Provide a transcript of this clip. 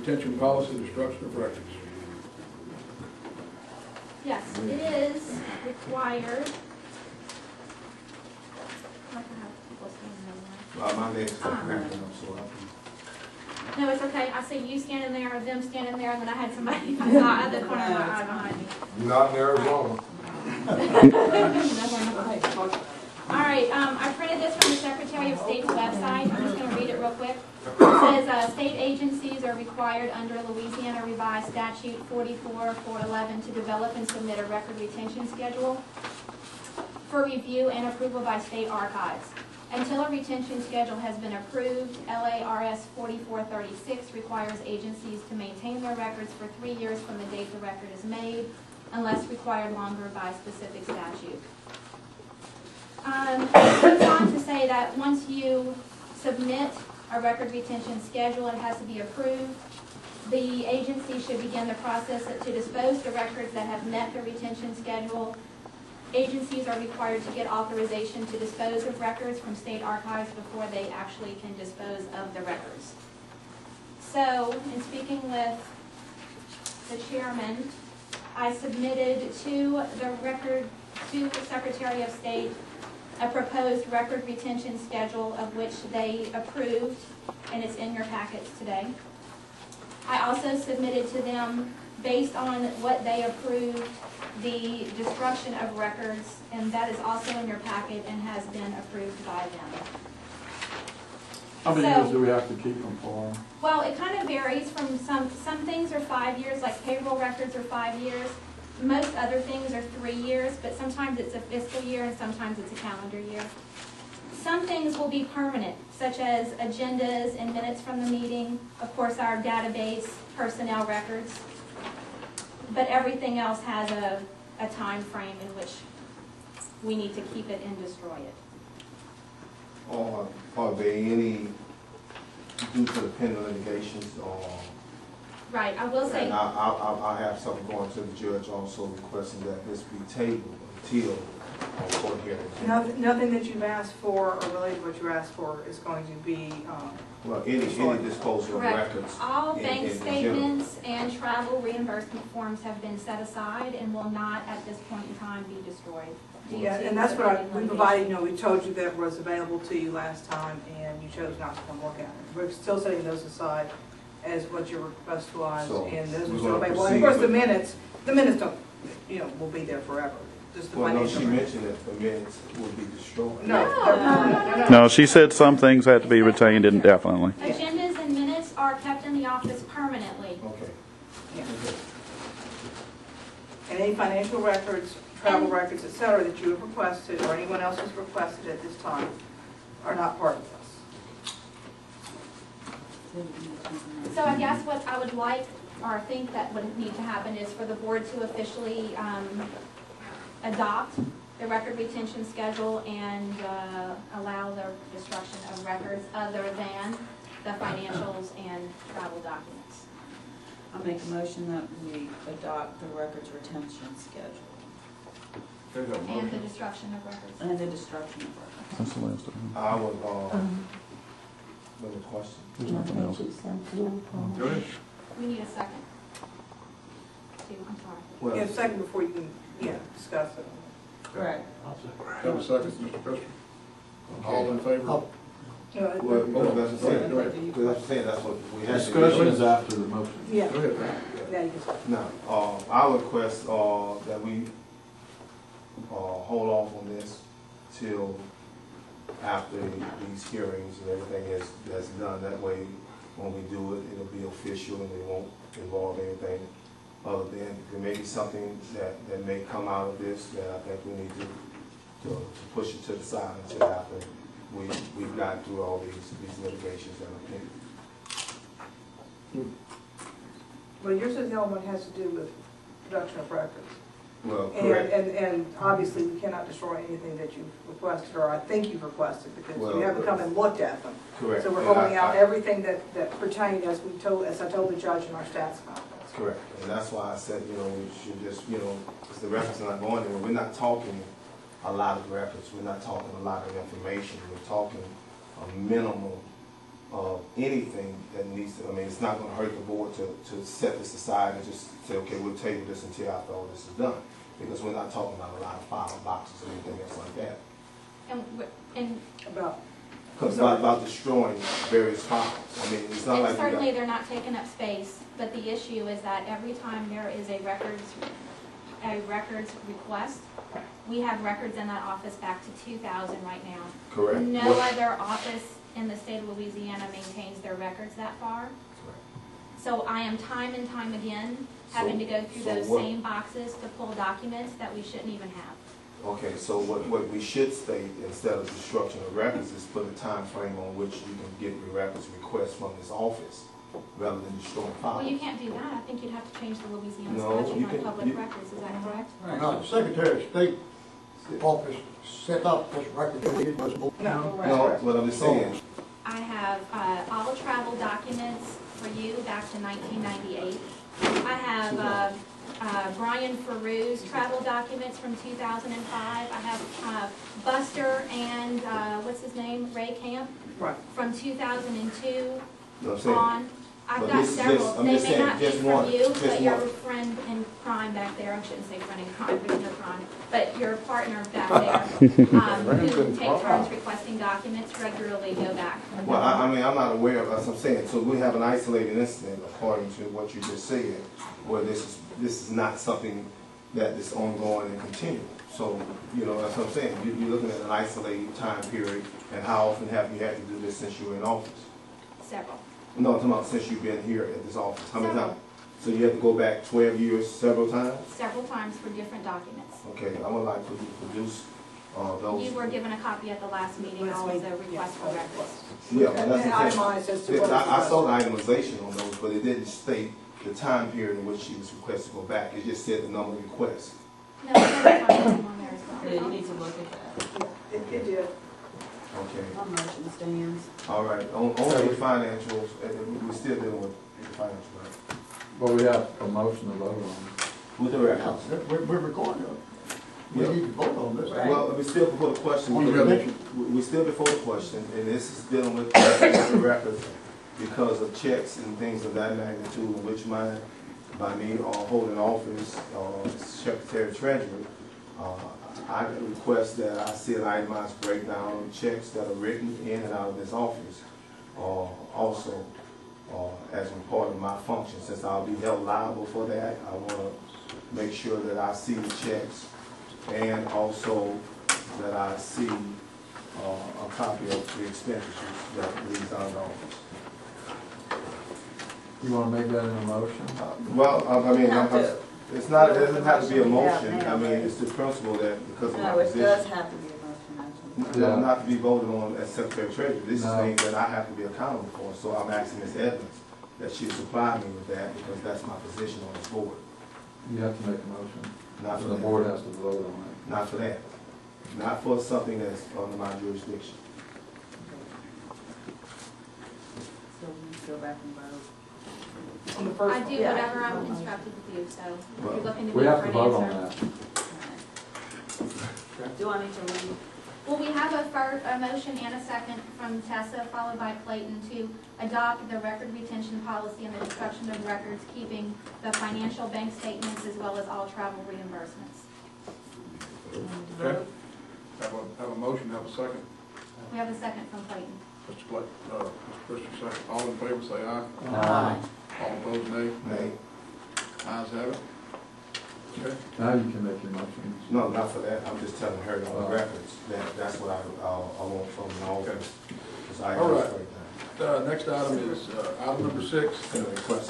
retention policy, destruction of records. Yes, it is required. My name's cracking up, so No, it's okay. I see you standing there, them standing there, and then I had somebody I saw at the corner of my eye behind me. not in Arizona. All right, I printed this from the Secretary of State's website. I'm just going to read it real quick. It says state agencies are required under Louisiana Revised Statute 44-411 to develop and submit a record retention schedule for review and approval by state archives. Until a retention schedule has been approved, LARS 4436 requires agencies to maintain their records for 3 years from the date the record is made, unless required longer by specific statute. It goes on to say that once you submit a record retention schedule, it has to be approved. The agency should begin the process to dispose the records that have met the retention schedule. Agencies are required to get authorization to dispose of records from state archives before they actually can dispose of the records. So, in speaking with the chairman, I submitted to the Secretary of State a proposed record retention schedule of which they approved, and it's in your packets today. I also submitted to them, based on what they approved, the destruction of records, and that is also in your packet and has been approved by them. How many years do we have to keep them for? Well, it kind of varies from some things are 5 years, like payroll records are 5 years. Most other things are 3 years, but sometimes it's a fiscal year and sometimes it's a calendar year. Some things will be permanent, such as agendas and minutes from the meeting, of course our database, personnel records, but everything else has a time frame in which we need to keep it and destroy it. Are there any, due to the pending litigations, Right, I will say. and I have something going to the judge also requesting that this be tabled until court hearing. Nothing that you've asked for or related to what you asked for is going to be well, any disposal of records. All bank statements and travel reimbursement forms have been set aside and will not at this point in time be destroyed. Yeah, and that's what we provided. You know, we told you that was available to you last time, and you chose not to come look at it. We're still setting those aside as what your request was, So and those are still available. And of course, the minutes don't, you know, will be there forever. Just the well, no, financial she records. mentioned that the minutes would be destroyed. No. No, she said some things had to be retained indefinitely. Agendas and minutes are kept in the office permanently. Okay. Yeah. And any financial records, travel records, et cetera, that you have requested or anyone else has requested at this time are not part of this. So I guess what I would like, or think that would need to happen, is for the board to officially adopt the record retention schedule and allow the destruction of records other than the financials and travel documents. I'll make a motion that we adopt the records retention schedule And the destruction of records. and the destruction of records. That's the last of them. I would, another question. There's nothing else. Go ahead. We need a second. I'm sorry. Well, You have a second before you can, discuss it. Correct. Have a second, Mr. Custer. All in favor? well, that's what I'm saying. Go ahead. That's what I'm saying. That's what we have. Discussion is after the motion. Yeah. Go ahead. Yeah, you can. No, I request that we hold off on this till after these hearings and everything is done. That way, when we do it, it'll be official and it won't involve anything other than there may be something that may come out of this that I think we need to push it to the side until after we've gotten through all these litigations that are pending. Well, yours is the only one that has to do with production of records. Well, correct. And obviously, we cannot destroy anything that you've requested, or I think you've requested, because you haven't come and looked at them. Correct. So we're And holding out everything that pertained, as I told the judge in our stats conference. Correct, and that's why I said, we should just, because the records are not going anywhere. We're not talking a lot of records. We're not talking a lot of information. We're talking a minimum anything that needs to, I mean, it's not gonna hurt the board to set this aside and just say, okay, we'll table this until after all this is done. Because we're not talking about a lot of file boxes or anything else like that. And About, Because it's about destroying various files. I mean, it's not like we certainly got, they're not taking up space, but the issue is that every time there is a records request, we have records in that office back to 2000 right now. correct? No other office in the state of Louisiana maintains their records that far. Correct. So I am time and time again having to go through So those what- same boxes to pull documents that we shouldn't even have. Okay, so what we should state instead of destruction of records is put a time frame on which you can get the records requests from this office rather than destroying files. Well, you can't do that. I think you'd have to change the Louisiana No, statute you on can- public you- records. Is that correct? Now, the Secretary of State office set up this record, it was moved. no. No, what I'm just saying, I have all travel documents for you back to 1998. I have Brian Faroo's travel documents from 2005. I have Buster and, what's his name, Ray Camp Right. from 2002 you know what I'm saying? on. I've But got this is several. just- I'm They just may saying, not be just from one, you, just but your one. friend in crime back there, I shouldn't say friend in crime, because no crime, but your partner back there, who take turns requesting documents regularly go back. Well, I mean, I'm not aware of, as I'm saying, so we have an isolated incident according to what you just said, where this is not something that is ongoing and continual. So, you know, that's what I'm saying, you're looking at an isolated time period, and how often have you had to do this since you were in office? Several. No, I'm talking about since you've been here at this office, how many Several. times? So you have to go back 12 years several times? Several times for different documents. Okay, I would like for you to produce those. You were given a copy at the last meeting, Last all of the meeting, requests for yeah. records. Yeah, well, that's And the thing. itemized as to what I is saw the itemization on those, but it didn't state the time period in which she was requested to go back. It just said the number of requests. No, there's something on there as Yeah, well. you need to look at that. It did. Okay, My motion stands. all right. On the financials, we're still dealing with the financials, right? But we have a motion to vote on. With the records. We're recording it. We Yeah. need to vote on this. Well, we still before the question. On the record. We still before the question, and this is dealing with the records because of checks and things of that magnitude, which mine, by me, are holding office, Secretary Treasurer. I request that I see an itemized breakdown of checks that are written in and out of this office. Also, as a part of my function, since I'll be held liable for that, I want to make sure that I see the checks and also that I see a copy of the expenditures that leaves out of the office. You want to make that in a motion? Well, I mean, Have to. it's not, it doesn't have to be a motion. Yeah, I mean, yeah. it's the principle that because of my No, it does position, have to be a motion, actually. no, not to be voted on as Secretary Treasurer. This is No. things that I have to be accountable for. So I'm asking Ms. Edmonds that she supply me with that because that's my position on this board. You have to make a motion. Not for The that. board has to vote on it. Not for that. Not for something that's under my jurisdiction. So we go back and vote. On the first I one. do Yeah. whatever I'm instructed to do, so if Well, you're looking to We me have for to an vote on answer. that. Do I need to read? Well, we have a motion and a second from Tessa, followed by Clayton, to adopt the record retention policy and the destruction of records, keeping the financial bank statements as well as all travel reimbursements. Okay. Have a motion, have a second. We have a second from Clayton. Mr. Christian, second. All in favor, say aye. Aye. All opposed, nay. Nay. Ayes have it. Okay. Now you can make your motion. No, not for that. I'm just telling her on the records that that's what I want from the office. Because I All right. right now. Next item is item number 6. And a request